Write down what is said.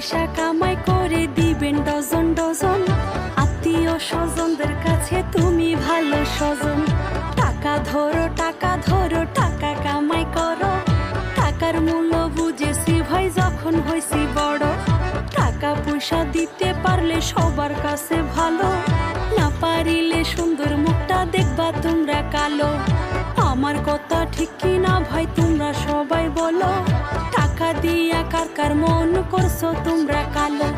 পয়সা কামাই করে দিবেন ডজন ডজন। আত্মীয় স্বজনদের কাছে তুমি ভালো স্বজন। টাকা ধরো টাকা ধরো টাকা কামাই করো। টাকার মূল্য বুঝেছি ভাই যখন হইছি বড়। টাকা পয়সা দিতে পারলে সবার কাছে ভালো, না পারিলে সুন্দর মুখটা দেখবা তোমরা কালো। আমার কথা ঠিক কিনা ভাই তোমরা সবাই বলো, টাকা দিয়া কার কার মন করছো তোমরা কালো।